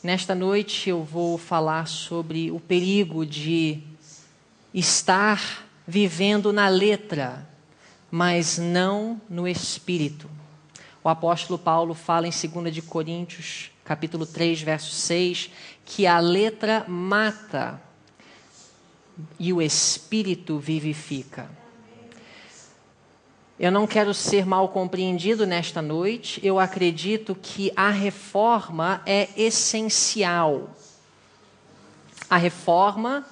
Nesta noite eu vou falar sobre o perigo de estar vivendo na letra, mas não no espírito. O apóstolo Paulo fala em 2 de Coríntios, capítulo 3, verso 6, que a letra mata e o espírito vivifica. Eu não quero ser mal compreendido nesta noite. Eu acredito que a reforma é essencial. A reforma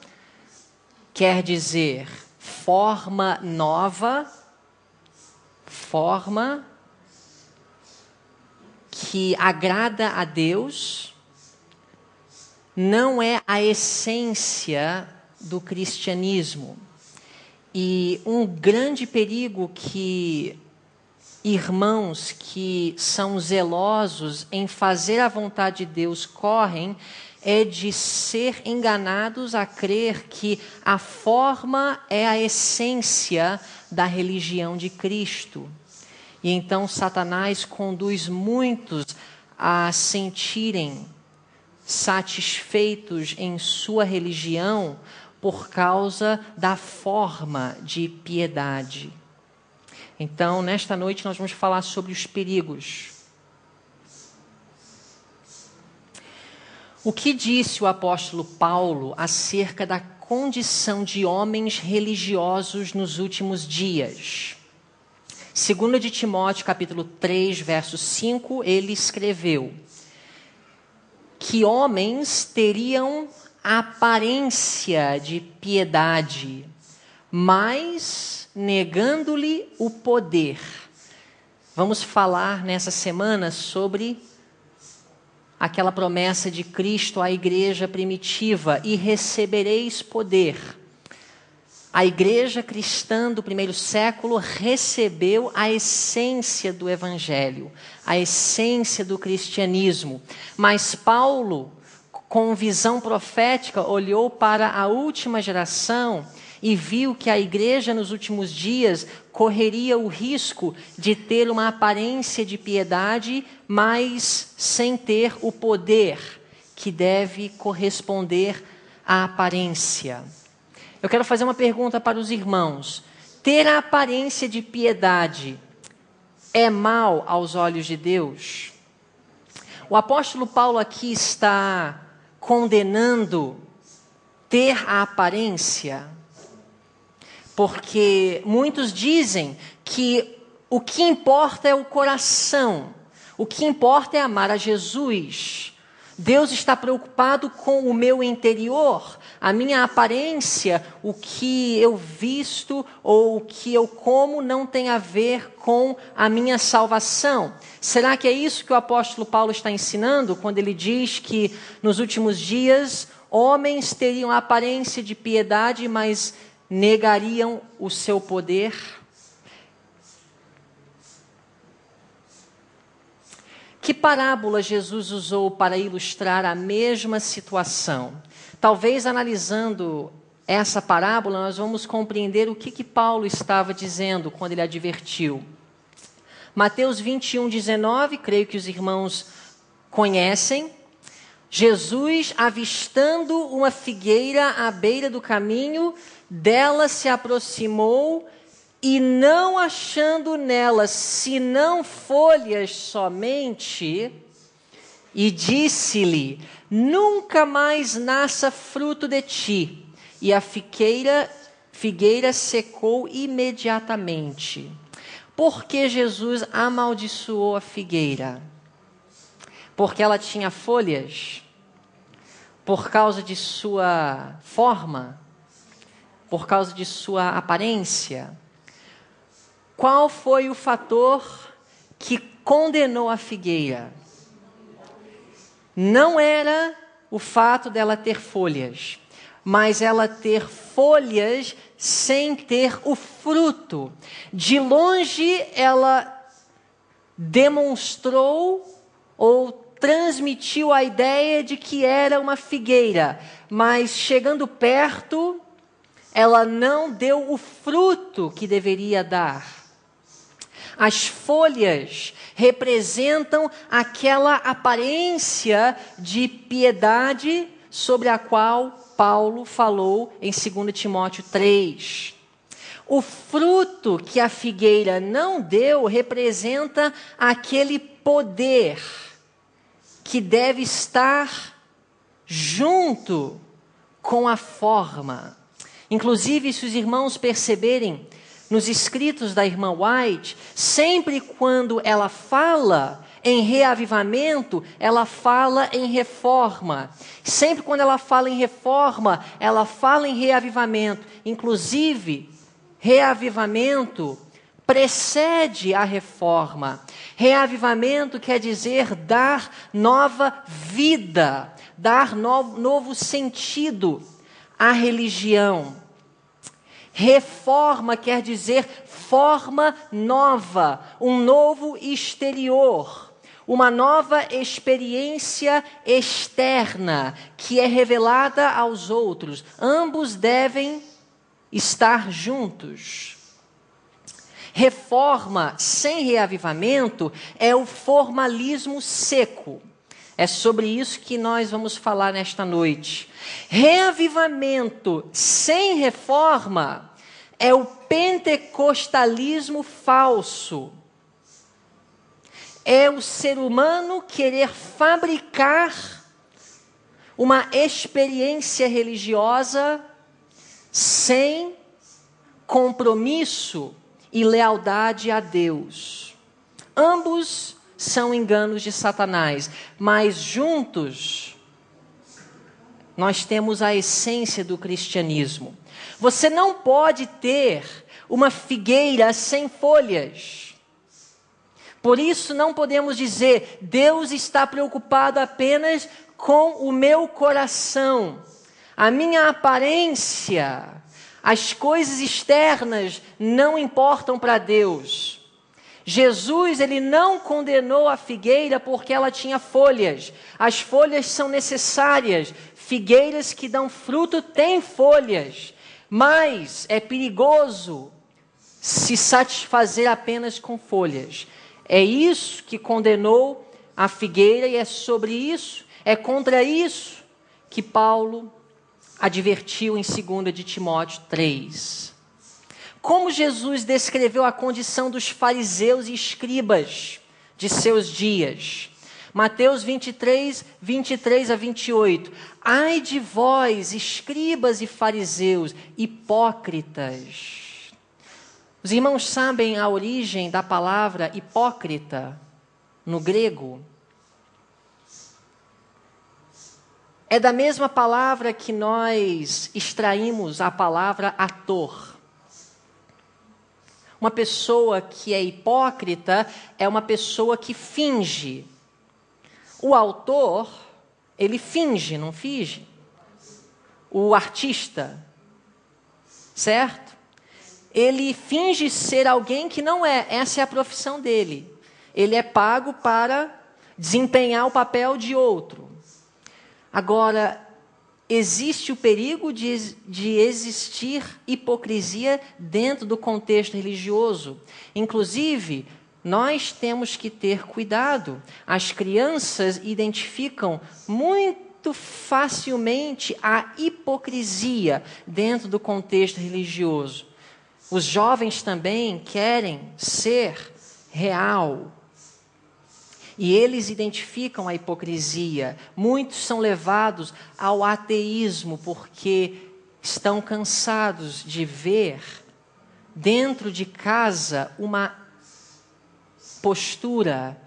quer dizer forma nova, forma que agrada a Deus, não é a essência do cristianismo. E um grande perigo que irmãos que são zelosos em fazer a vontade de Deus correm é de ser enganados a crer que a forma é a essência da religião de Cristo. E então Satanás conduz muitos a sentirem satisfeitos em sua religião por causa da forma de piedade. Então, nesta noite, nós vamos falar sobre os perigos. O que disse o apóstolo Paulo acerca da condição de homens religiosos nos últimos dias? 2 de Timóteo, capítulo 3, verso 5, ele escreveu que homens teriam aparência de piedade, mas negando-lhe o poder. Vamos falar nessa semana sobre aquela promessa de Cristo à igreja primitiva: e recebereis poder. A igreja cristã do primeiro século recebeu a essência do evangelho, a essência do cristianismo. Mas Paulo, com visão profética, olhou para a última geração e viu que a igreja nos últimos dias correria o risco de ter uma aparência de piedade, mas sem ter o poder que deve corresponder à aparência. Eu quero fazer uma pergunta para os irmãos. Ter a aparência de piedade é mal aos olhos de Deus? O apóstolo Paulo aqui está condenando ter a aparência, porque muitos dizem que o que importa é o coração, o que importa é amar a Jesus. Deus está preocupado com o meu interior, a minha aparência, o que eu visto ou o que eu como não tem a ver com a minha salvação. Será que é isso que o apóstolo Paulo está ensinando quando ele diz que nos últimos dias homens teriam a aparência de piedade, mas negariam o seu poder? Que parábola Jesus usou para ilustrar a mesma situação? Talvez analisando essa parábola nós vamos compreender o que Paulo estava dizendo quando ele advertiu. Mateus 21, 19, creio que os irmãos conhecem. Jesus, avistando uma figueira à beira do caminho, dela se aproximou e, não achando nela senão folhas somente, e disse-lhe: nunca mais nasça fruto de ti. E a figueira secou imediatamente. Por que Jesus amaldiçoou a figueira? Porque ela tinha folhas? Por causa de sua forma? Por causa de sua aparência? Qual foi o fator que condenou a figueira? Não era o fato dela ter folhas, mas ela ter folhas sem ter o fruto. De longe ela demonstrou ou transmitiu a ideia de que era uma figueira, mas chegando perto, ela não deu o fruto que deveria dar. As folhas representam aquela aparência de piedade sobre a qual Paulo falou em 2 Timóteo 3. O fruto que a figueira não deu representa aquele poder que deve estar junto com a forma. Inclusive, se os irmãos perceberem, nos escritos da irmã White, sempre quando ela fala em reavivamento, ela fala em reforma. Sempre quando ela fala em reforma, ela fala em reavivamento. Inclusive, reavivamento precede a reforma. Reavivamento quer dizer dar nova vida, dar novo sentido à religião. Reforma quer dizer forma nova, um novo exterior, uma nova experiência externa que é revelada aos outros. Ambos devem estar juntos. Reforma sem reavivamento é o formalismo seco. É sobre isso que nós vamos falar nesta noite. Reavivamento sem reforma é o pentecostalismo falso. É o ser humano querer fabricar uma experiência religiosa sem compromisso e lealdade a Deus. Ambos são enganos de Satanás, mas juntos nós temos a essência do cristianismo. Você não pode ter uma figueira sem folhas. Por isso não podemos dizer, Deus está preocupado apenas com o meu coração, a minha aparência, as coisas externas não importam para Deus. Jesus, ele não condenou a figueira porque ela tinha folhas. As folhas são necessárias. Figueiras que dão fruto têm folhas. Mas é perigoso se satisfazer apenas com folhas. É isso que condenou a figueira e é sobre isso, é contra isso que Paulo advertiu em 2 de Timóteo 3. Como Jesus descreveu a condição dos fariseus e escribas de seus dias? Mateus 23, 23 a 28. Ai de vós, escribas e fariseus, hipócritas. Os irmãos sabem a origem da palavra hipócrita no grego? É da mesma palavra que nós extraímos a palavra ator. Uma pessoa que é hipócrita é uma pessoa que finge. O autor, ele finge, não finge? O artista, certo? Ele finge ser alguém que não é. Essa é a profissão dele. Ele é pago para desempenhar o papel de outro. Agora, existe o perigo de existir hipocrisia dentro do contexto religioso. Inclusive, nós temos que ter cuidado. As crianças identificam muito facilmente a hipocrisia dentro do contexto religioso. Os jovens também querem ser real. E eles identificam a hipocrisia. Muitos são levados ao ateísmo porque estão cansados de ver dentro de casa uma postura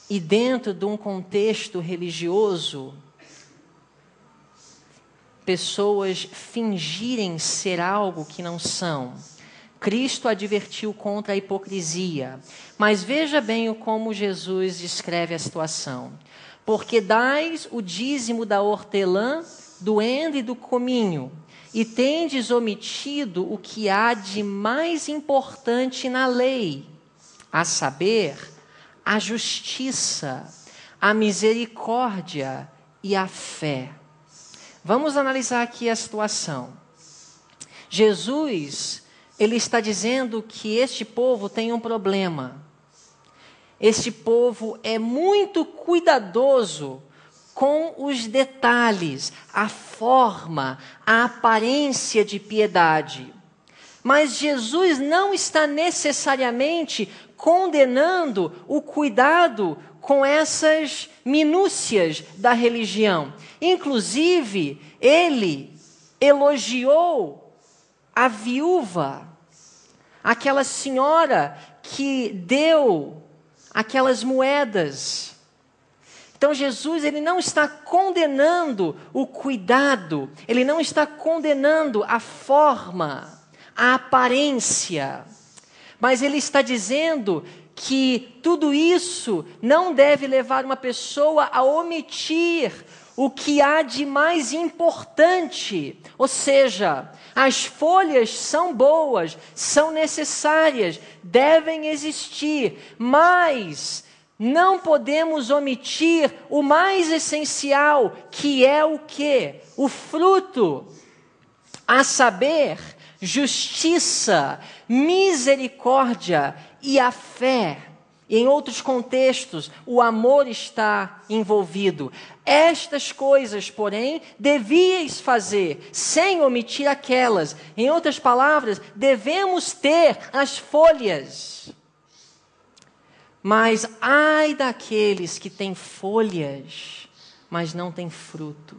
e dentro de um contexto religioso pessoas fingirem ser algo que não são. Cristo advertiu contra a hipocrisia. Mas veja bem como Jesus descreve a situação. Porque dais o dízimo da hortelã, do endro e do cominho, e tendes omitido o que há de mais importante na lei, a saber, a justiça, a misericórdia e a fé. Vamos analisar aqui a situação. Jesus, ele está dizendo que este povo tem um problema. Este povo é muito cuidadoso com os detalhes, a forma, a aparência de piedade. Mas Jesus não está necessariamente condenando o cuidado com essas minúcias da religião. Inclusive, ele elogiou a viúva, aquela senhora que deu aquelas moedas. Então Jesus, ele não está condenando o cuidado, ele não está condenando a forma, a aparência, mas ele está dizendo que tudo isso não deve levar uma pessoa a omitir o que há de mais importante. Ou seja, as folhas são boas, são necessárias, devem existir, mas não podemos omitir o mais essencial, que é o quê? O fruto, a saber, justiça, misericórdia e a fé. Em outros contextos, o amor está envolvido. Estas coisas, porém, devíeis fazer, sem omitir aquelas. Em outras palavras, devemos ter as folhas. Mas ai daqueles que têm folhas, mas não têm fruto.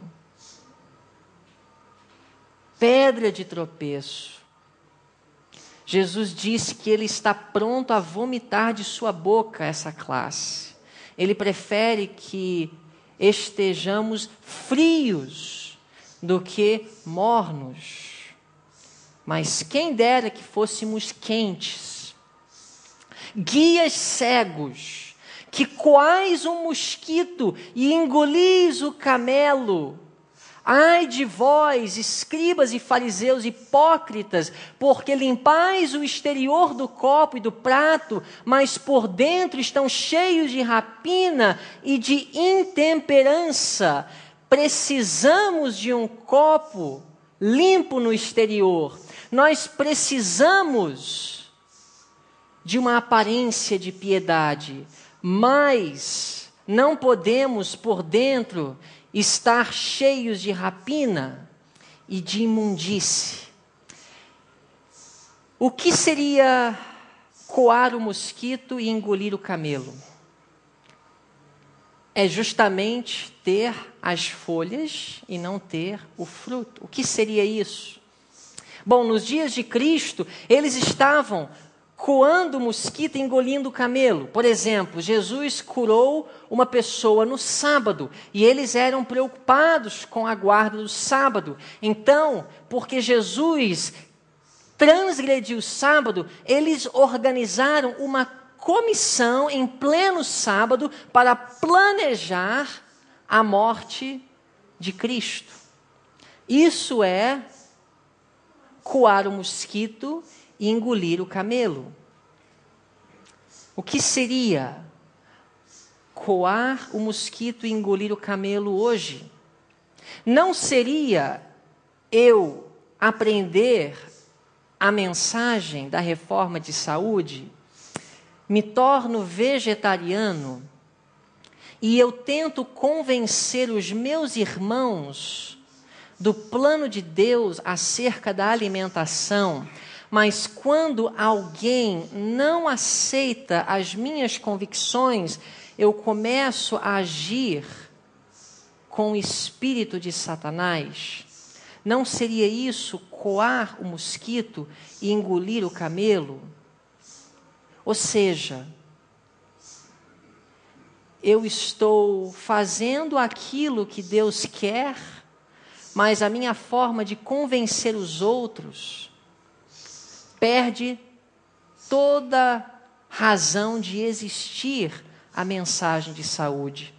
Pedra de tropeço. Jesus disse que ele está pronto a vomitar de sua boca essa classe. Ele prefere que estejamos frios do que mornos. Mas quem dera que fôssemos quentes. Guias cegos, que coais um mosquito e engolis o camelo. Ai de vós, escribas e fariseus hipócritas, porque limpais o exterior do copo e do prato, mas por dentro estão cheios de rapina e de intemperança. Precisamos de um copo limpo no exterior. Nós precisamos de uma aparência de piedade, mas não podemos por dentro estar cheios de rapina e de imundície. O que seria coar o mosquito e engolir o camelo? É justamente ter as folhas e não ter o fruto. O que seria isso? Bom, nos dias de Cristo, eles estavam coando o mosquito e engolindo o camelo. Por exemplo, Jesus curou uma pessoa no sábado e eles eram preocupados com a guarda do sábado. Então, porque Jesus transgrediu o sábado, eles organizaram uma comissão em pleno sábado para planejar a morte de Cristo. Isso é coar o mosquito e engolir o camelo. O que seria coar o mosquito e engolir o camelo hoje? Não seria eu aprender a mensagem da reforma de saúde, me torno vegetariano e eu tento convencer os meus irmãos do plano de Deus acerca da alimentação, mas quando alguém não aceita as minhas convicções, eu começo a agir com o espírito de Satanás. Não seria isso coar o mosquito e engolir o camelo? Ou seja, eu estou fazendo aquilo que Deus quer, mas a minha forma de convencer os outros perde toda razão de existir a mensagem de saúde.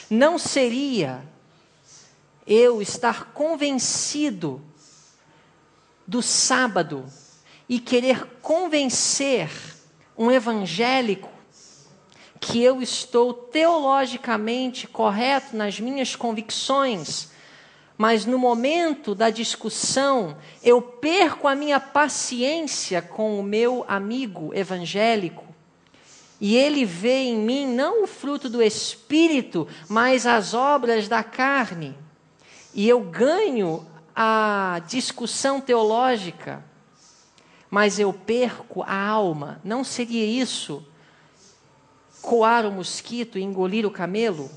Não seria eu estar convencido do sábado e querer convencer um evangélico que eu estou teologicamente correto nas minhas convicções, mas no momento da discussão eu perco a minha paciência com o meu amigo evangélico E ele vê em mim não o fruto do Espírito, mas as obras da carne. E eu ganho a discussão teológica, mas eu perco a alma. Não seria isso coar o mosquito e engolir o camelo?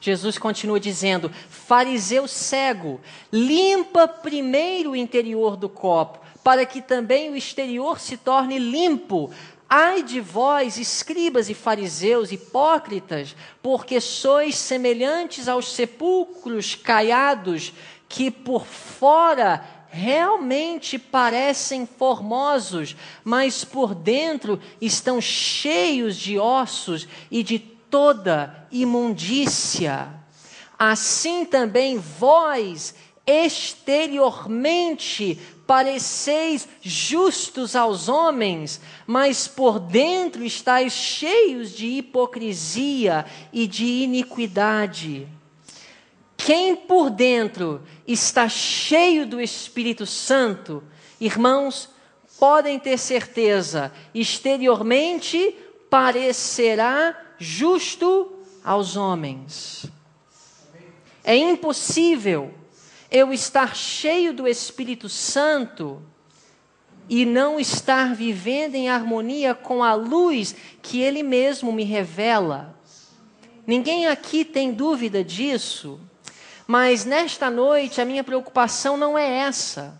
Jesus continua dizendo: fariseu cego, limpa primeiro o interior do copo, para que também o exterior se torne limpo. Ai de vós, escribas e fariseus, hipócritas, porque sois semelhantes aos sepulcros caiados, que por fora realmente parecem formosos, mas por dentro estão cheios de ossos e de toda imundícia. Assim também vós, exteriormente, pareceis justos aos homens, mas por dentro estáis cheios de hipocrisia e de iniquidade. Quem por dentro está cheio do Espírito Santo, irmãos, podem ter certeza, exteriormente parecerá justo aos homens. É impossível eu estar cheio do Espírito Santo e não estar vivendo em harmonia com a luz que Ele mesmo me revela. Ninguém aqui tem dúvida disso, mas nesta noite a minha preocupação não é essa.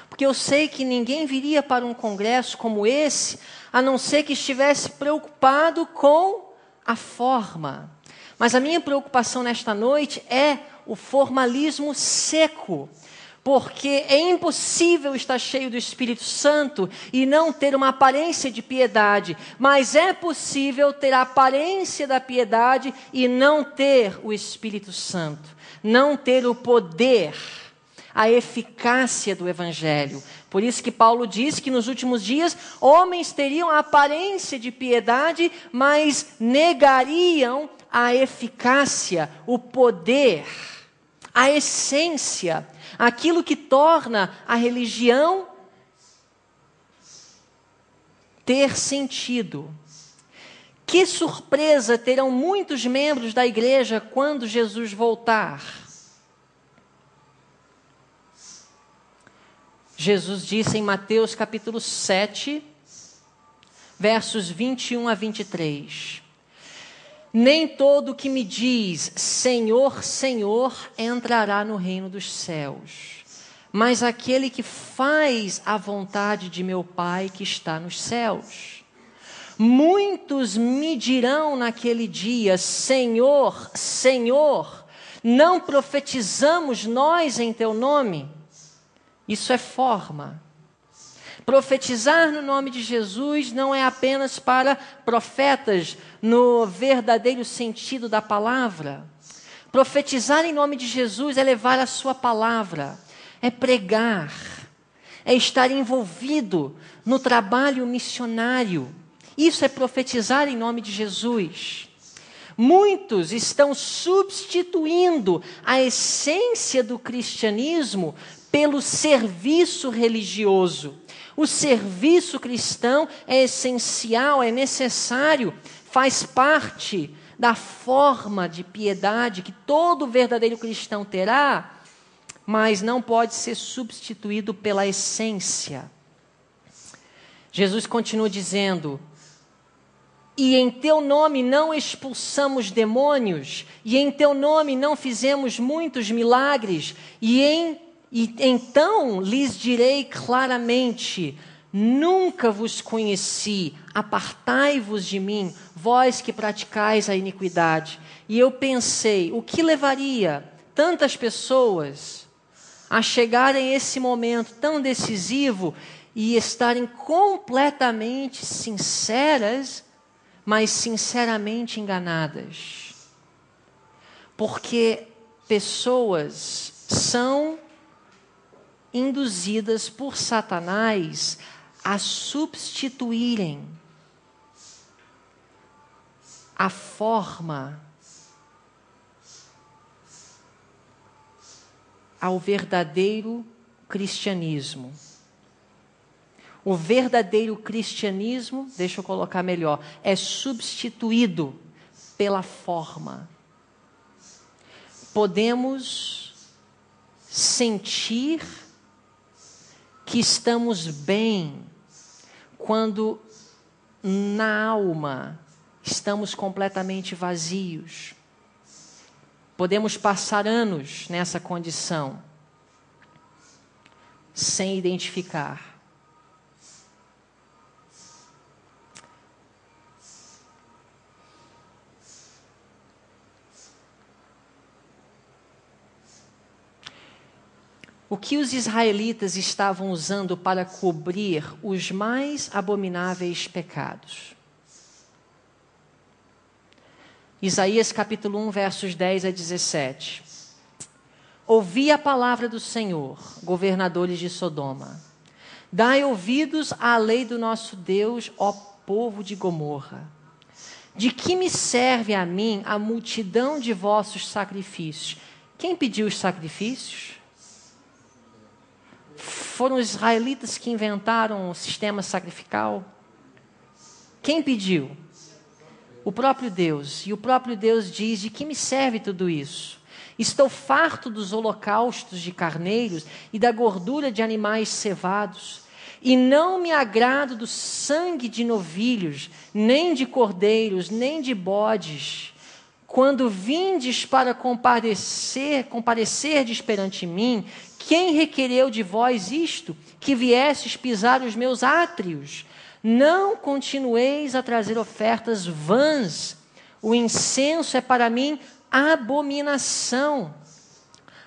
Porque eu sei que ninguém viria para um congresso como esse, a não ser que estivesse preocupado com a forma. Mas a minha preocupação nesta noite é o formalismo seco. Porque é impossível estar cheio do Espírito Santo e não ter uma aparência de piedade. Mas é possível ter a aparência da piedade e não ter o Espírito Santo. Não ter o poder, a eficácia do Evangelho. Por isso que Paulo diz que nos últimos dias homens teriam a aparência de piedade, mas negariam a eficácia, o poder, a essência, aquilo que torna a religião ter sentido. Que surpresa terão muitos membros da igreja quando Jesus voltar. Jesus disse em Mateus capítulo 7, versos 21 a 23. Nem todo que me diz, Senhor, Senhor, entrará no reino dos céus, mas aquele que faz a vontade de meu Pai que está nos céus. Muitos me dirão naquele dia, Senhor, Senhor, não profetizamos nós em teu nome? Isso é forma. Profetizar no nome de Jesus não é apenas para profetas no verdadeiro sentido da palavra. Profetizar em nome de Jesus é levar a sua palavra, é pregar, é estar envolvido no trabalho missionário. Isso é profetizar em nome de Jesus. Muitos estão substituindo a essência do cristianismo pelo serviço religioso. O serviço cristão é essencial, é necessário, faz parte da forma de piedade que todo verdadeiro cristão terá, mas não pode ser substituído pela essência. Jesus continua dizendo: e em teu nome não expulsamos demônios, e em teu nome não fizemos muitos milagres, e então lhes direi claramente: nunca vos conheci, apartai-vos de mim, vós que praticais a iniquidade. E eu pensei, o que levaria tantas pessoas a chegarem a esse momento tão decisivo e estarem completamente sinceras, mas sinceramente enganadas? Porque pessoas são induzidas por Satanás a substituírem a forma ao verdadeiro cristianismo. O verdadeiro cristianismo, deixa eu colocar melhor, é substituído pela forma. Podemos sentir que estamos bem quando na alma estamos completamente vazios. Podemos passar anos nessa condição sem identificar. O que os israelitas estavam usando para cobrir os mais abomináveis pecados? Isaías capítulo 1, versos 10 a 17. Ouvi a palavra do Senhor, governadores de Sodoma. Dai ouvidos à lei do nosso Deus, ó povo de Gomorra. De que me serve a mim a multidão de vossos sacrifícios? Quem pediu os sacrifícios? Foram os israelitas que inventaram o sistema sacrificial? Quem pediu? O próprio Deus. E o próprio Deus diz: de que me serve tudo isso? Estou farto dos holocaustos de carneiros e da gordura de animais cevados. E não me agrado do sangue de novilhos, nem de cordeiros, nem de bodes. Quando vindes para comparecerdes perante mim, quem requereu de vós isto, que viesses pisar os meus átrios? Não continueis a trazer ofertas vãs. O incenso é para mim abominação.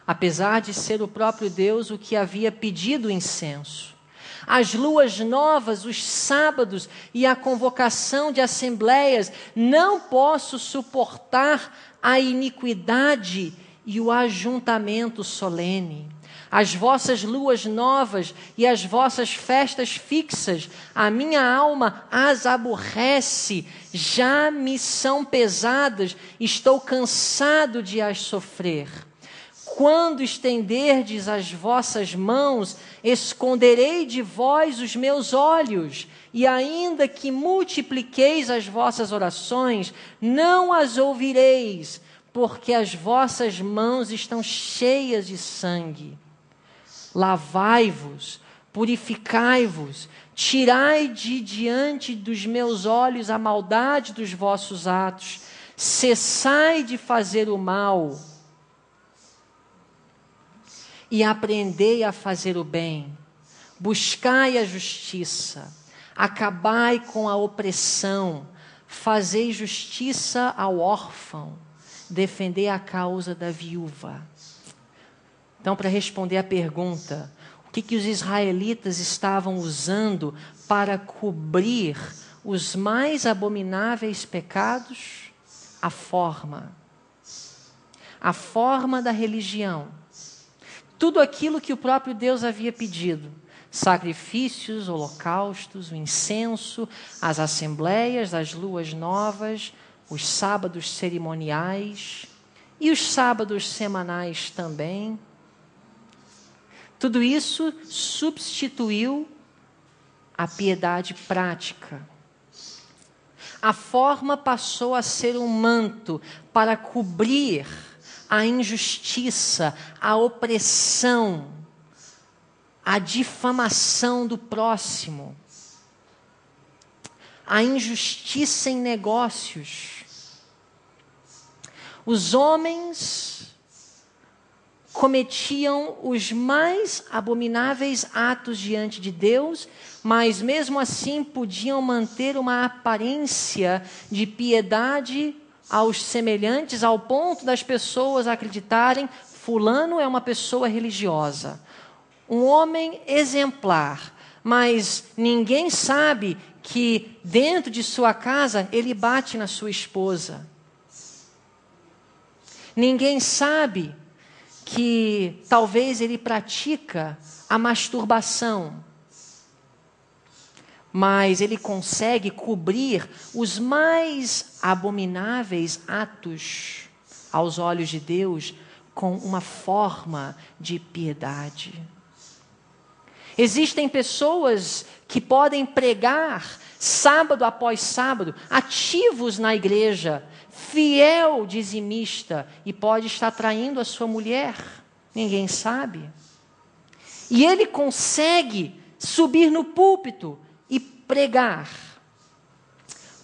Apesar de ser o próprio Deus o que havia pedido o incenso. As luas novas, os sábados e a convocação de assembleias, não posso suportar a iniquidade e o ajuntamento solene. As vossas luas novas e as vossas festas fixas, a minha alma as aborrece, já me são pesadas, estou cansado de as sofrer. Quando estenderdes as vossas mãos, esconderei de vós os meus olhos, e ainda que multipliqueis as vossas orações, não as ouvireis, porque as vossas mãos estão cheias de sangue. Lavai-vos, purificai-vos, tirai de diante dos meus olhos a maldade dos vossos atos, cessai de fazer o mal e aprendei a fazer o bem, buscai a justiça, acabai com a opressão, fazei justiça ao órfão, defendei a causa da viúva. Então, para responder à pergunta, o que os israelitas estavam usando para cobrir os mais abomináveis pecados? A forma da religião. Tudo aquilo que o próprio Deus havia pedido. Sacrifícios, holocaustos, o incenso, as assembleias, as luas novas, os sábados cerimoniais e os sábados semanais também. Tudo isso substituiu a piedade prática. A forma passou a ser um manto para cobrir a injustiça, a opressão, a difamação do próximo, a injustiça em negócios. Os homens cometiam os mais abomináveis atos diante de Deus, mas mesmo assim podiam manter uma aparência de piedade aos semelhantes, ao ponto das pessoas acreditarem: fulano é uma pessoa religiosa, um homem exemplar, mas ninguém sabe que dentro de sua casa ele bate na sua esposa. Ninguém sabe que talvez ele pratica a masturbação, mas ele consegue cobrir os mais abomináveis atos aos olhos de Deus com uma forma de piedade. Existem pessoas que podem pregar sábado após sábado, ativos na igreja, fiel dizimista, e pode estar traindo a sua mulher, ninguém sabe. E ele consegue subir no púlpito e pregar.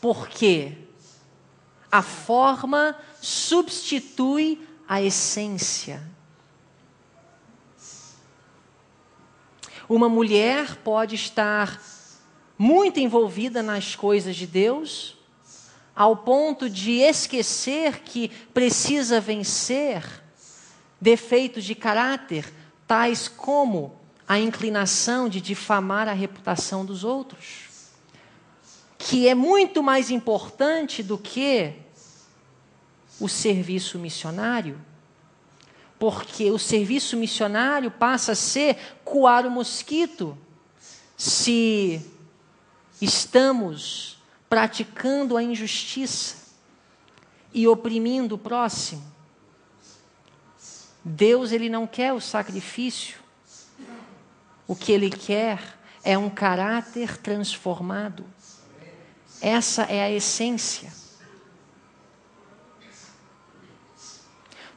Por quê? A forma substitui a essência. Uma mulher pode estar muito envolvida nas coisas de Deus, ao ponto de esquecer que precisa vencer defeitos de caráter, tais como a inclinação de difamar a reputação dos outros, que é muito mais importante do que o serviço missionário, porque o serviço missionário passa a ser coar o mosquito, se estamos praticando a injustiça e oprimindo o próximo. Deus, ele não quer o sacrifício. O que ele quer é um caráter transformado. Essa é a essência.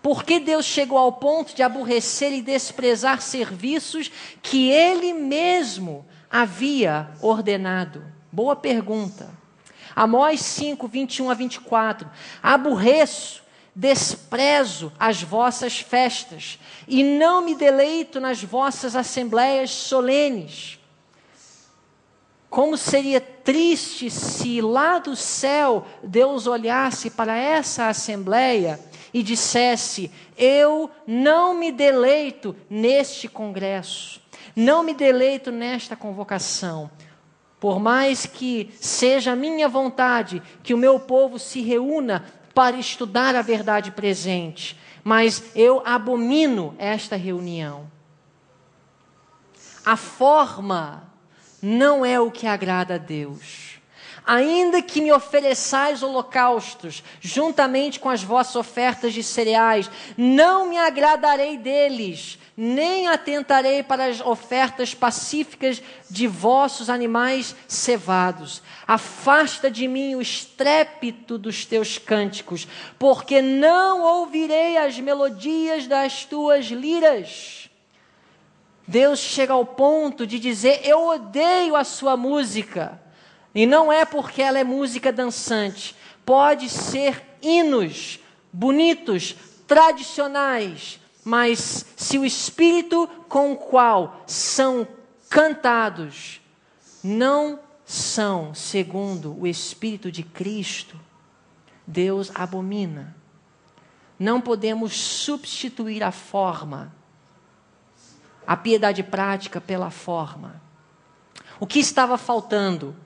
Por que Deus chegou ao ponto de aborrecer e desprezar serviços que ele mesmo havia ordenado? Boa pergunta. Amós 5, 21 a 24. Aborreço, desprezo as vossas festas, e não me deleito nas vossas assembleias solenes. Como seria triste se lá do céu Deus olhasse para essa assembleia e dissesse: eu não me deleito neste congresso, não me deleito nesta convocação. Por mais que seja minha vontade que o meu povo se reúna para estudar a verdade presente, mas eu abomino esta reunião. A forma não é o que agrada a Deus. Ainda que me ofereçais holocaustos, juntamente com as vossas ofertas de cereais, não me agradarei deles, nem atentarei para as ofertas pacíficas de vossos animais cevados. Afasta de mim o estrépito dos teus cânticos, porque não ouvirei as melodias das tuas liras. Deus chega ao ponto de dizer: eu odeio a sua música. E não é porque ela é música dançante. Pode ser hinos bonitos, tradicionais, mas se o espírito com o qual são cantados não são segundo o Espírito de Cristo, Deus abomina. Não podemos substituir a forma, a piedade prática pela forma. O que estava faltando?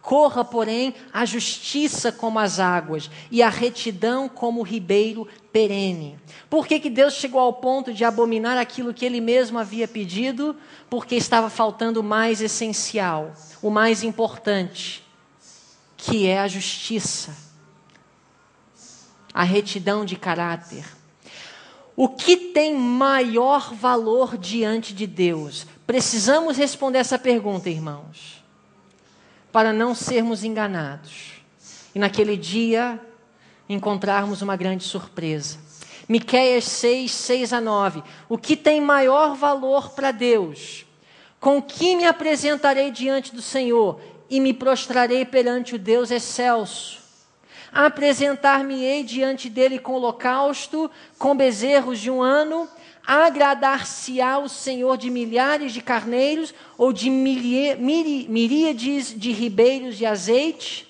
Corra, porém, a justiça como as águas e a retidão como o ribeiro perene. Por que Deus chegou ao ponto de abominar aquilo que ele mesmo havia pedido? Porque estava faltando o mais essencial, o mais importante, que é a justiça, a retidão de caráter. O que tem maior valor diante de Deus? Precisamos responder essa pergunta, irmãos, para não sermos enganados e naquele dia encontrarmos uma grande surpresa. Miqueias 6, 6 a 9. O que tem maior valor para Deus? Com que me apresentarei diante do Senhor e me prostrarei perante o Deus excelso? Apresentar-me-ei diante dele com holocausto, com bezerros de um ano? Agradar-se-á o Senhor de milhares de carneiros ou de miríades de ribeiros de azeite?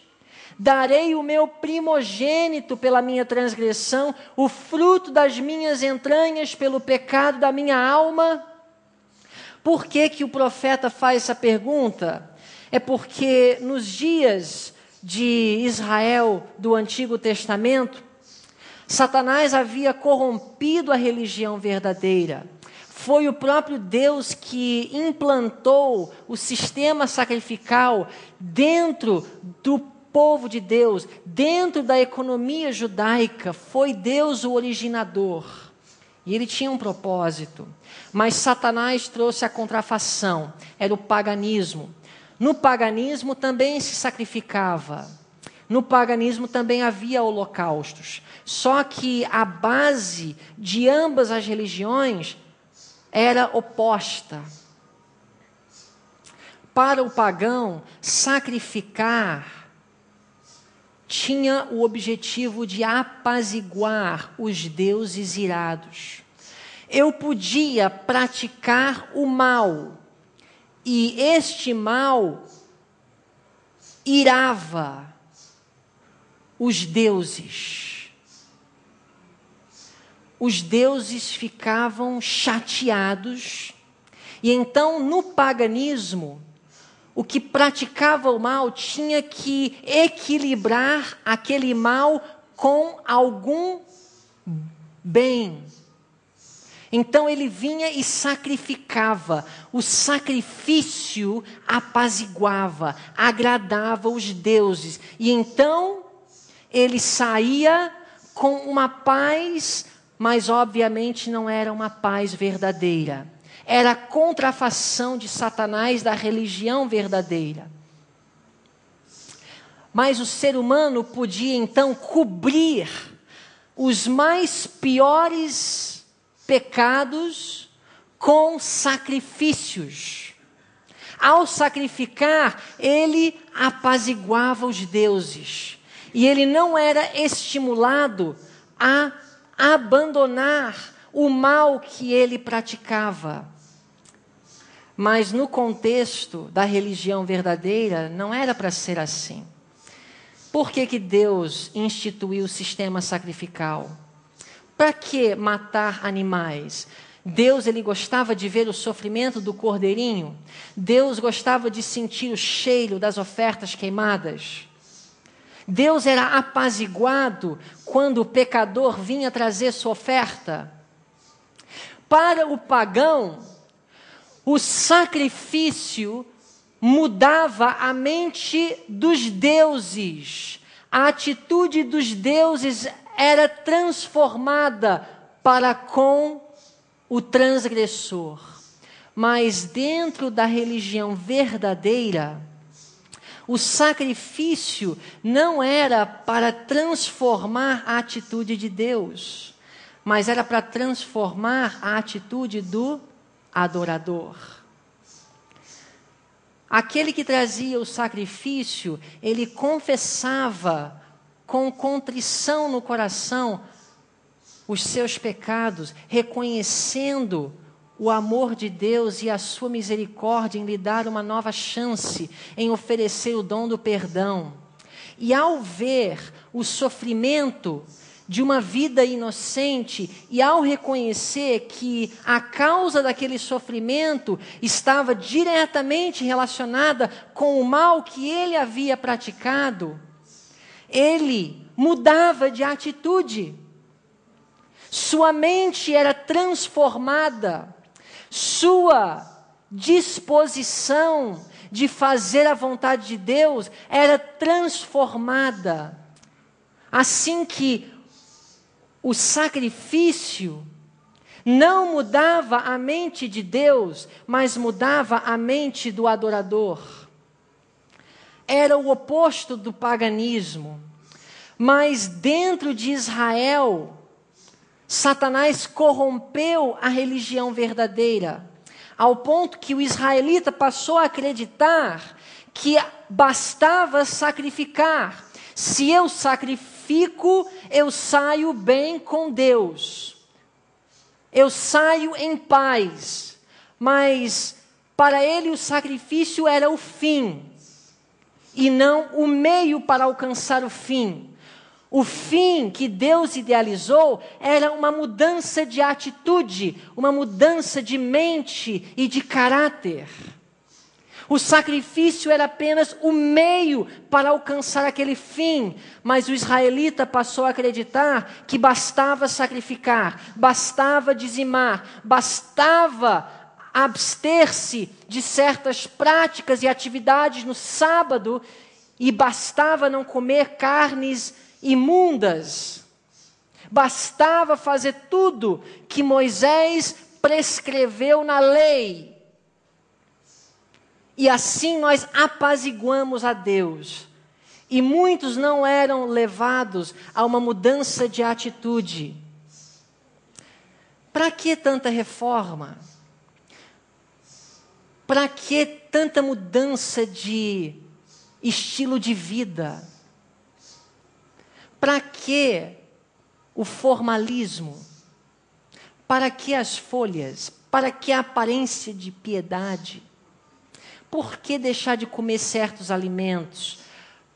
Darei o meu primogênito pela minha transgressão, o fruto das minhas entranhas pelo pecado da minha alma? Por que o profeta faz essa pergunta? É porque nos dias de Israel do Antigo Testamento, Satanás havia corrompido a religião verdadeira. Foi o próprio Deus que implantou o sistema sacrificial dentro do povo de Deus, dentro da economia judaica. Foi Deus o originador. E ele tinha um propósito. Mas Satanás trouxe a contrafação. Era o paganismo. No paganismo também se sacrificava. No paganismo também havia holocaustos. Só que a base de ambas as religiões era oposta. Para o pagão, sacrificar tinha o objetivo de apaziguar os deuses irados. Eu podia praticar o mal, e este mal irava os deuses. Os deuses ficavam chateados, e então no paganismo, o que praticava o mal tinha que equilibrar aquele mal com algum bem. Então ele vinha e sacrificava. O sacrifício apaziguava, agradava os deuses. E então ele saía com uma paz, mas obviamente não era uma paz verdadeira. Era a contrafação de Satanás da religião verdadeira. Mas o ser humano podia então cobrir os mais piores pecados com sacrifícios. Ao sacrificar, ele apaziguava os deuses. E ele não era estimulado a abandonar o mal que ele praticava. Mas no contexto da religião verdadeira, não era para ser assim. Por que Deus instituiu o sistema sacrificial? Para que matar animais? Deus, ele gostava de ver o sofrimento do cordeirinho? Deus gostava de sentir o cheiro das ofertas queimadas? Deus era apaziguado quando o pecador vinha trazer sua oferta? Para o pagão, o sacrifício mudava a mente dos deuses. A atitude dos deuses era transformada para com o transgressor. Mas dentro da religião verdadeira, o sacrifício não era para transformar a atitude de Deus, mas era para transformar a atitude do adorador. Aquele que trazia o sacrifício, ele confessava com contrição no coração os seus pecados, reconhecendo o amor de Deus e a sua misericórdia em lhe dar uma nova chance, em oferecer o dom do perdão. E ao ver o sofrimento de uma vida inocente e ao reconhecer que a causa daquele sofrimento estava diretamente relacionada com o mal que ele havia praticado, ele mudava de atitude. Sua mente era transformada, sua disposição de fazer a vontade de Deus era transformada. Assim que o sacrifício não mudava a mente de Deus, mas mudava a mente do adorador. Era o oposto do paganismo. Mas dentro de Israel, Satanás corrompeu a religião verdadeira, ao ponto que o israelita passou a acreditar que bastava sacrificar. Se eu sacrifico, eu saio bem com Deus. Eu saio em paz. Mas para ele o sacrifício era o fim, e não o meio para alcançar o fim. O fim que Deus idealizou era uma mudança de atitude, uma mudança de mente e de caráter. O sacrifício era apenas o meio para alcançar aquele fim, mas o israelita passou a acreditar que bastava sacrificar, bastava dizimar, bastava abster-se de certas práticas e atividades no sábado e bastava não comer carnes imundas. Bastava fazer tudo que Moisés prescreveu na lei. E assim nós apaziguamos a Deus. E muitos não eram levados a uma mudança de atitude. Para que tanta reforma? Para que tanta mudança de estilo de vida? Para que o formalismo? Para que as folhas? Para que a aparência de piedade? Por que deixar de comer certos alimentos?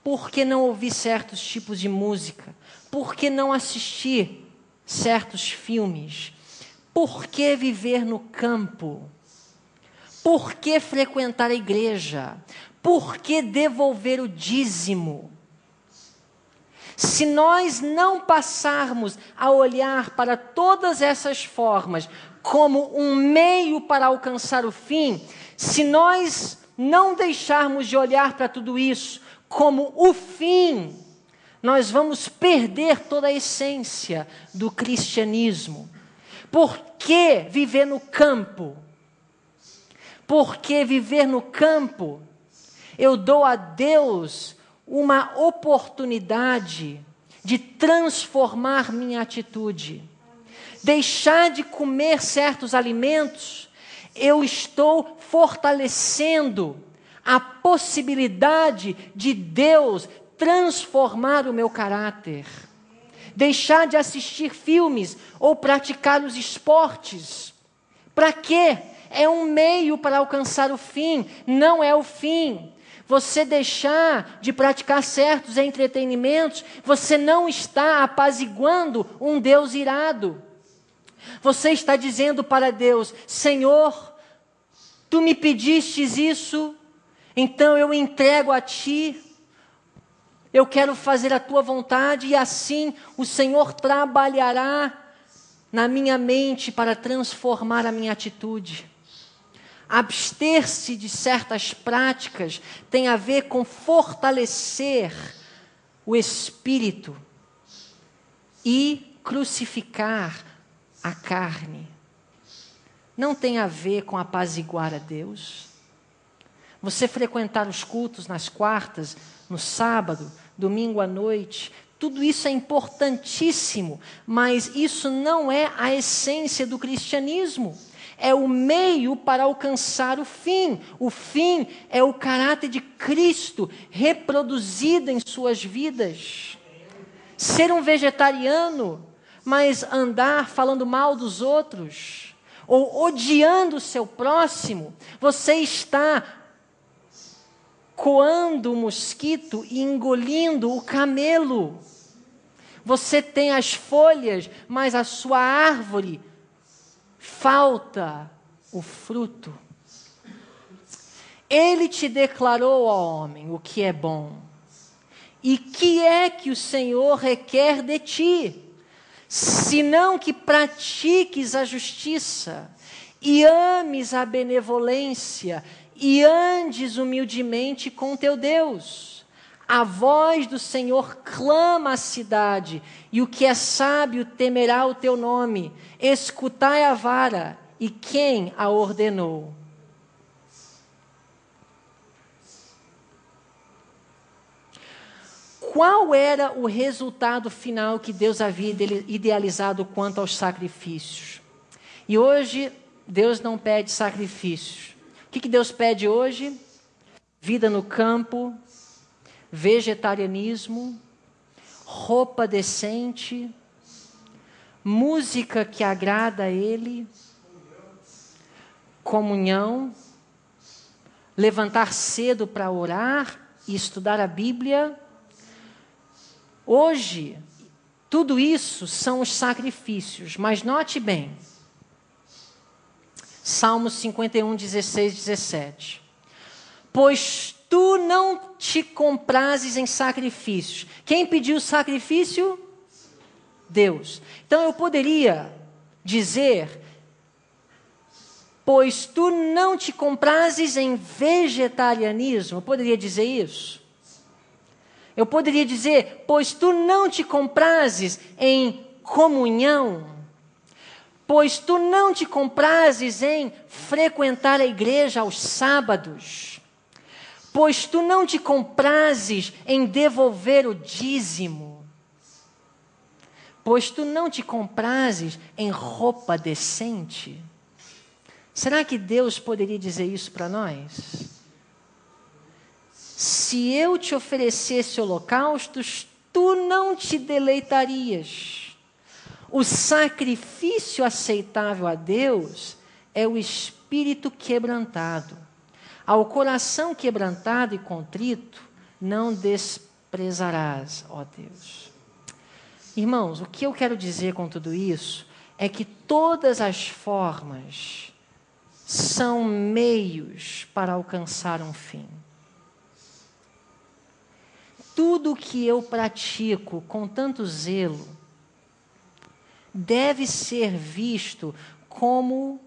Por que não ouvir certos tipos de música? Por que não assistir certos filmes? Por que viver no campo? Por que frequentar a igreja? Por que devolver o dízimo? Se nós não passarmos a olhar para todas essas formas como um meio para alcançar o fim, se nós não deixarmos de olhar para tudo isso como o fim, nós vamos perder toda a essência do cristianismo. Por que viver no campo? Porque viver no campo, eu dou a Deus uma oportunidade de transformar minha atitude. Deixar de comer certos alimentos, eu estou fortalecendo a possibilidade de Deus transformar o meu caráter. Deixar de assistir filmes ou praticar os esportes. Para quê? É um meio para alcançar o fim, não é o fim. Você deixar de praticar certos entretenimentos, você não está apaziguando um Deus irado. Você está dizendo para Deus: Senhor, Tu me pedistes isso, então eu entrego a Ti. Eu quero fazer a Tua vontade e assim o Senhor trabalhará na minha mente para transformar a minha atitude. Abster-se de certas práticas tem a ver com fortalecer o espírito e crucificar a carne. Não tem a ver com apaziguar a Deus. Você frequentar os cultos nas quartas, no sábado, domingo à noite, tudo isso é importantíssimo, mas isso não é a essência do cristianismo. É o meio para alcançar o fim. O fim é o caráter de Cristo reproduzido em suas vidas. Ser um vegetariano, mas andar falando mal dos outros, ou odiando o seu próximo, você está coando o mosquito e engolindo o camelo. Você tem as folhas, mas a sua árvore falta o fruto. Ele te declarou, ó homem, o que é bom. E que é que o Senhor requer de ti? Senão que pratiques a justiça, e ames a benevolência, e andes humildemente com teu Deus. A voz do Senhor clama à cidade, e o que é sábio temerá o teu nome. Escutai a vara, e quem a ordenou? Qual era o resultado final que Deus havia idealizado quanto aos sacrifícios? E hoje, Deus não pede sacrifícios. O que Deus pede hoje? Vida no campo, vegetarianismo, roupa decente, música que agrada a Ele, comunhão, levantar cedo para orar e estudar a Bíblia. Hoje, tudo isso são os sacrifícios, mas note bem, Salmos 51, 16, 17. Pois tu não te comprases em sacrifícios. Quem pediu sacrifício? Deus. Então eu poderia dizer, pois tu não te comprases em vegetarianismo. Eu poderia dizer isso? Eu poderia dizer, pois tu não te comprases em comunhão? Pois tu não te comprazes em frequentar a igreja aos sábados? Pois tu não te comprazes em devolver o dízimo? Pois tu não te comprazes em roupa decente? Será que Deus poderia dizer isso para nós? Se eu te oferecesse holocaustos, tu não te deleitarias. O sacrifício aceitável a Deus é o espírito quebrantado. Ao coração quebrantado e contrito, não desprezarás, ó Deus. Irmãos, o que eu quero dizer com tudo isso é que todas as formas são meios para alcançar um fim. Tudo que eu pratico com tanto zelo deve ser visto como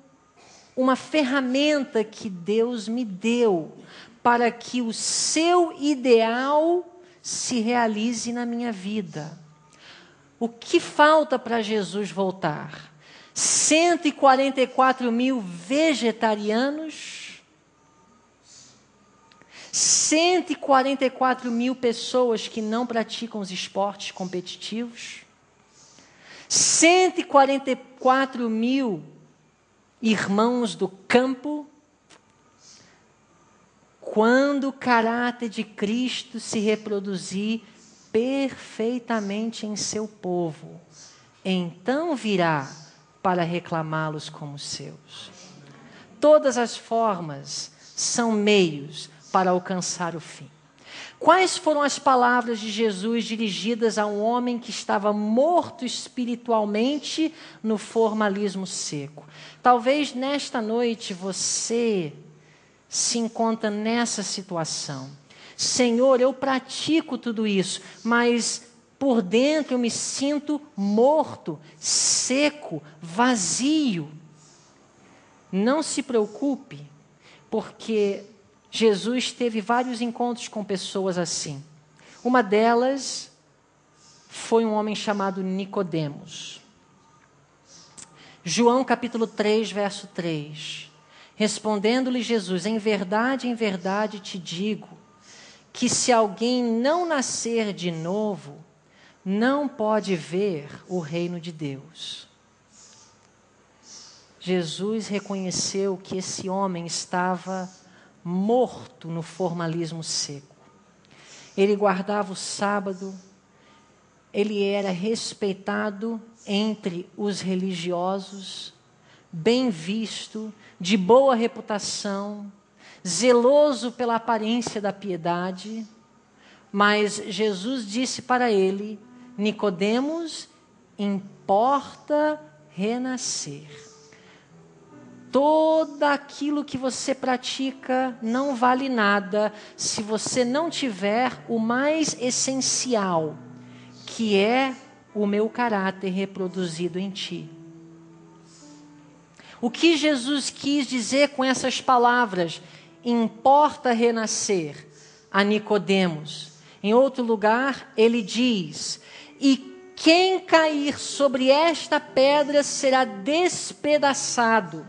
uma ferramenta que Deus me deu para que o seu ideal se realize na minha vida. O que falta para Jesus voltar? 144 mil vegetarianos? 144 mil pessoas que não praticam os esportes competitivos? 144 mil irmãos do campo? Quando o caráter de Cristo se reproduzir perfeitamente em seu povo, então virá para reclamá-los como seus. Todas as formas são meios para alcançar o fim. Quais foram as palavras de Jesus dirigidas a um homem que estava morto espiritualmente no formalismo seco? Talvez nesta noite você se encontra nessa situação. Senhor, eu pratico tudo isso, mas por dentro eu me sinto morto, seco, vazio. Não se preocupe, porque Jesus teve vários encontros com pessoas assim. Uma delas foi um homem chamado Nicodemos. João capítulo 3, verso 3. Respondendo-lhe Jesus, em verdade te digo, que se alguém não nascer de novo, não pode ver o reino de Deus. Jesus reconheceu que esse homem estava morto no formalismo seco. Ele guardava o sábado, ele era respeitado entre os religiosos, bem visto, de boa reputação, zeloso pela aparência da piedade, mas Jesus disse para ele, Nicodemos, importa renascer. Todo aquilo que você pratica não vale nada se você não tiver o mais essencial, que é o meu caráter reproduzido em ti. O que Jesus quis dizer com essas palavras? Importa renascer a Nicodemos. Em outro lugar, ele diz, e quem cair sobre esta pedra será despedaçado,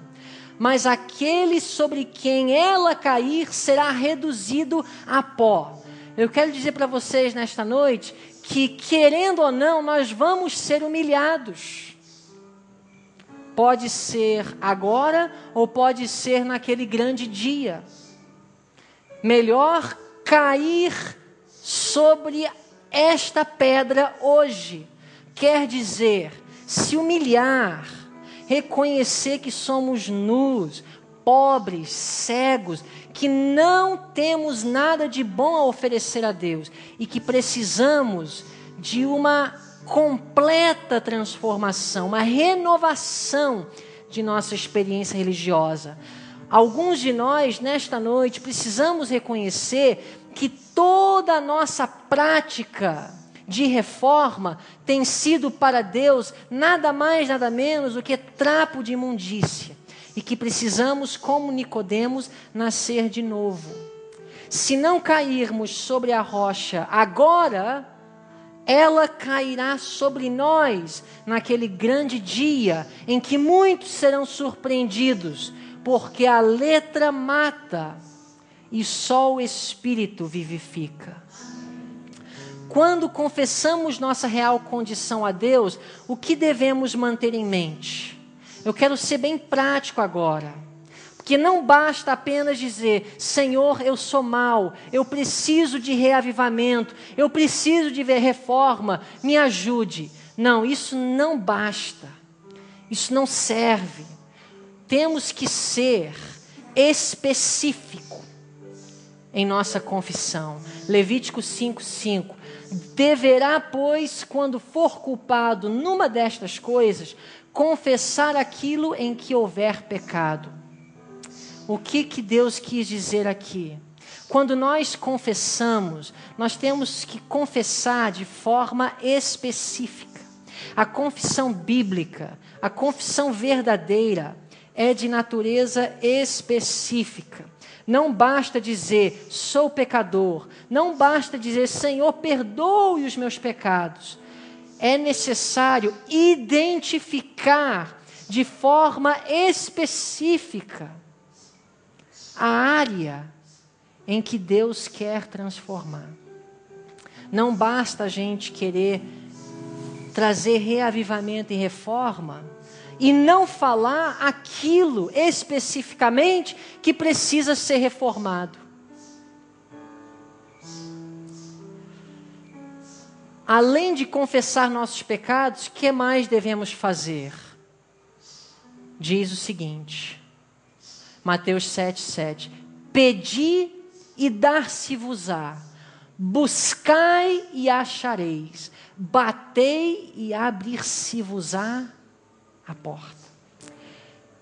mas aquele sobre quem ela cair será reduzido a pó. Eu quero dizer para vocês nesta noite que, querendo ou não, nós vamos ser humilhados. Pode ser agora ou pode ser naquele grande dia. Melhor cair sobre esta pedra hoje. Quer dizer, se humilhar, reconhecer que somos nus, pobres, cegos, que não temos nada de bom a oferecer a Deus e que precisamos de uma completa transformação, uma renovação de nossa experiência religiosa. Alguns de nós, nesta noite, precisamos reconhecer que toda a nossa prática de reforma tem sido para Deus nada mais, nada menos do que trapo de imundícia. E que precisamos, como Nicodemos, nascer de novo. Se não cairmos sobre a rocha agora, ela cairá sobre nós naquele grande dia em que muitos serão surpreendidos, porque a letra mata e só o Espírito vivifica. Quando confessamos nossa real condição a Deus, o que devemos manter em mente? Eu quero ser bem prático agora, porque não basta apenas dizer: Senhor, eu sou mau, eu preciso de reavivamento, eu preciso de ver reforma, me ajude. Não, isso não basta, isso não serve. Temos que ser específico em nossa confissão. Levítico 5:5. Deverá, pois, quando for culpado numa destas coisas, confessar aquilo em que houver pecado. O que Deus quis dizer aqui? Quando nós confessamos, nós temos que confessar de forma específica. A confissão bíblica, a confissão verdadeira, é de natureza específica. Não basta dizer, sou pecador. Não basta dizer, Senhor, perdoe os meus pecados. É necessário identificar de forma específica a área em que Deus quer transformar. Não basta a gente querer trazer reavivamento e reforma e não falar aquilo especificamente que precisa ser reformado. Além de confessar nossos pecados, o que mais devemos fazer? Diz o seguinte, Mateus 7:7. Pedi e dar-se-vos-á, buscai e achareis, batei e abrir-se-vos-á a porta.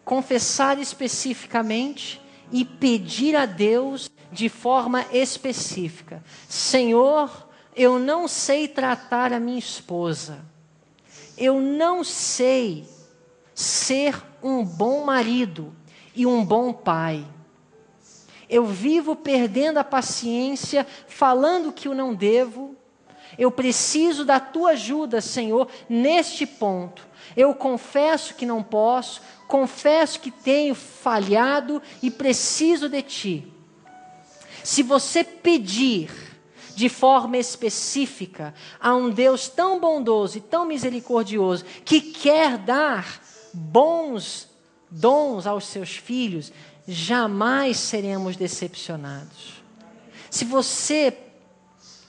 Confessar especificamente e pedir a Deus de forma específica. Senhor, eu não sei tratar a minha esposa. Eu não sei ser um bom marido e um bom pai. Eu vivo perdendo a paciência, falando que eu não devo. Eu preciso da tua ajuda, Senhor, neste ponto. Eu confesso que não posso, confesso que tenho falhado e preciso de ti. Se você pedir de forma específica a um Deus tão bondoso e tão misericordioso, que quer dar bons dons aos seus filhos, jamais seremos decepcionados. Se você,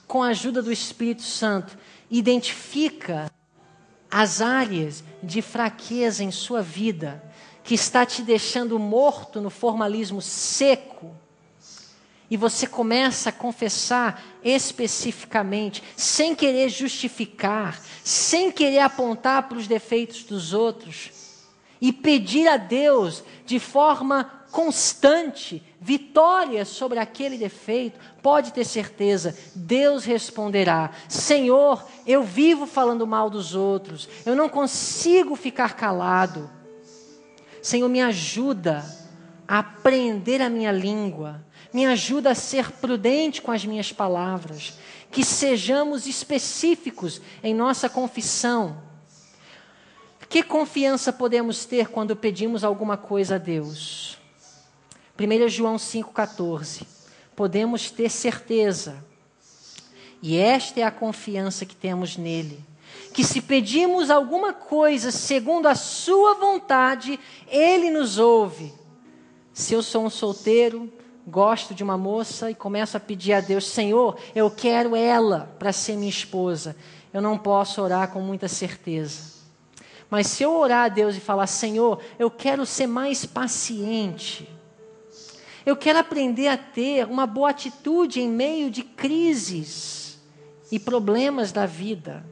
com a ajuda do Espírito Santo, identifica as áreas de fraqueza em sua vida, que está te deixando morto no formalismo seco, e você começa a confessar especificamente, sem querer justificar, sem querer apontar para os defeitos dos outros, e pedir a Deus de forma constante vitória sobre aquele defeito, pode ter certeza, Deus responderá: Senhor, eu vivo falando mal dos outros, eu não consigo ficar calado. Senhor, me ajuda a aprender a minha língua, me ajuda a ser prudente com as minhas palavras, que sejamos específicos em nossa confissão. Que confiança podemos ter quando pedimos alguma coisa a Deus? 1 João 5,14. Podemos ter certeza, e esta é a confiança que temos nele, que se pedimos alguma coisa segundo a sua vontade, ele nos ouve. Se eu sou um solteiro, gosto de uma moça e começo a pedir a Deus: Senhor, eu quero ela para ser minha esposa, eu não posso orar com muita certeza. Mas se eu orar a Deus e falar: Senhor, eu quero ser mais paciente, eu quero aprender a ter uma boa atitude em meio de crises e problemas da vida.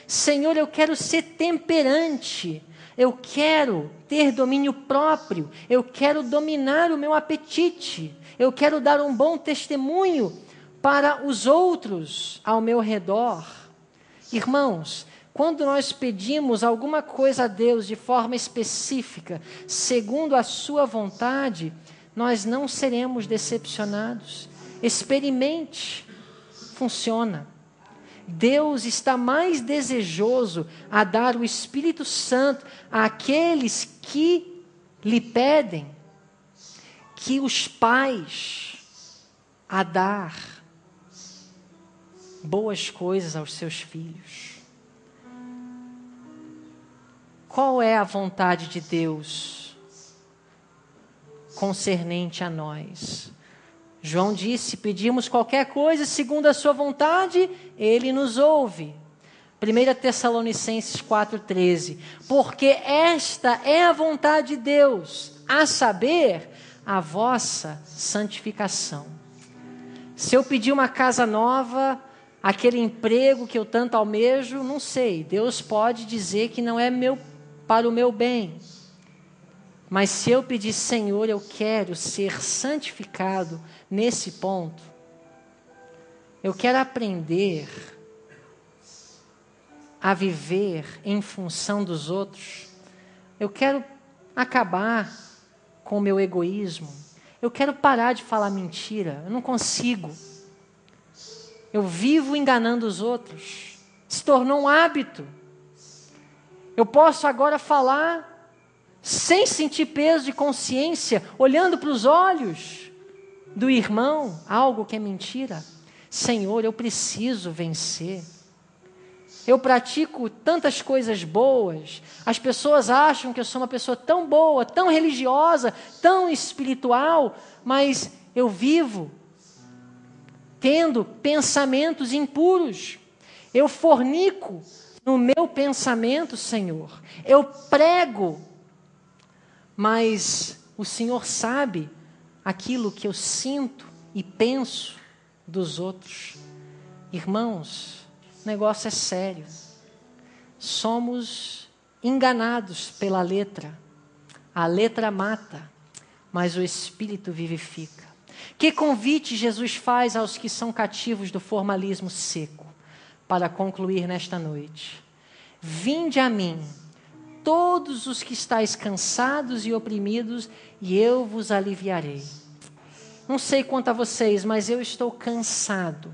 Senhor, eu quero ser temperante, eu quero ter domínio próprio, eu quero dominar o meu apetite, eu quero dar um bom testemunho para os outros ao meu redor. Irmãos, quando nós pedimos alguma coisa a Deus de forma específica, segundo a sua vontade, nós não seremos decepcionados. Experimente, funciona. Deus está mais desejoso a dar o Espírito Santo àqueles que lhe pedem, que os pais a dar boas coisas aos seus filhos. Qual é a vontade de Deus concernente a nós? João disse: pedimos qualquer coisa segundo a sua vontade, Ele nos ouve. 1 Tessalonicenses 4,13. Porque esta é a vontade de Deus, a saber, a vossa santificação. Se eu pedir uma casa nova, aquele emprego que eu tanto almejo, não sei. Deus pode dizer que não é para o meu bem. Mas se eu pedir: Senhor, eu quero ser santificado nesse ponto, eu quero aprender a viver em função dos outros, eu quero acabar com o meu egoísmo, eu quero parar de falar mentira, eu não consigo, eu vivo enganando os outros, se tornou um hábito. Eu posso agora falar sem sentir peso de consciência, olhando para os olhos do irmão, algo que é mentira. Senhor, eu preciso vencer. Eu pratico tantas coisas boas, as pessoas acham que eu sou uma pessoa tão boa, tão religiosa, tão espiritual, mas eu vivo tendo pensamentos impuros. Eu fornico no meu pensamento, Senhor. Eu prego, mas o Senhor sabe aquilo que eu sinto e penso dos outros. Irmãos, o negócio é sério. Somos enganados pela letra. A letra mata, mas o Espírito vivifica. Que convite Jesus faz aos que são cativos do formalismo seco? Para concluir nesta noite: vinde a mim, todos os que estáis cansados e oprimidos, e eu vos aliviarei. Não sei quanto a vocês, mas eu estou cansado.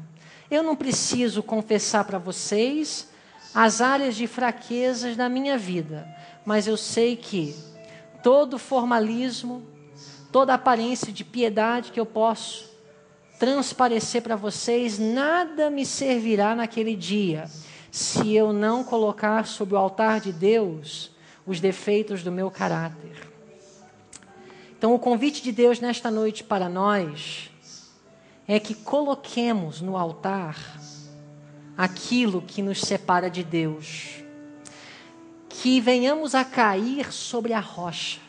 Eu não preciso confessar para vocês as áreas de fraquezas da minha vida, mas eu sei que todo formalismo, toda aparência de piedade que eu posso transparecer para vocês, nada me servirá naquele dia, se eu não colocar sobre o altar de Deus os defeitos do meu caráter. Então, o convite de Deus nesta noite para nós é que coloquemos no altar aquilo que nos separa de Deus, que venhamos a cair sobre a rocha,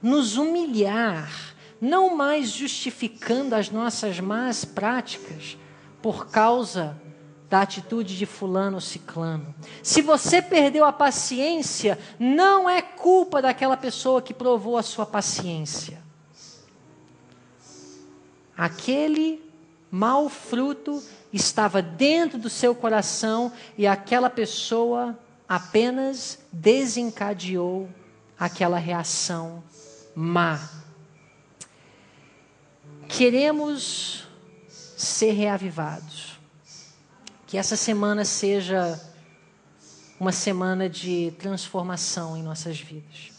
nos humilhar, não mais justificando as nossas más práticas por causa da atitude de fulano ou ciclano. Se você perdeu a paciência, não é culpa daquela pessoa que provou a sua paciência. Aquele mau fruto estava dentro do seu coração e aquela pessoa apenas desencadeou aquela reação má. Queremos ser reavivados. Que essa semana seja uma semana de transformação em nossas vidas.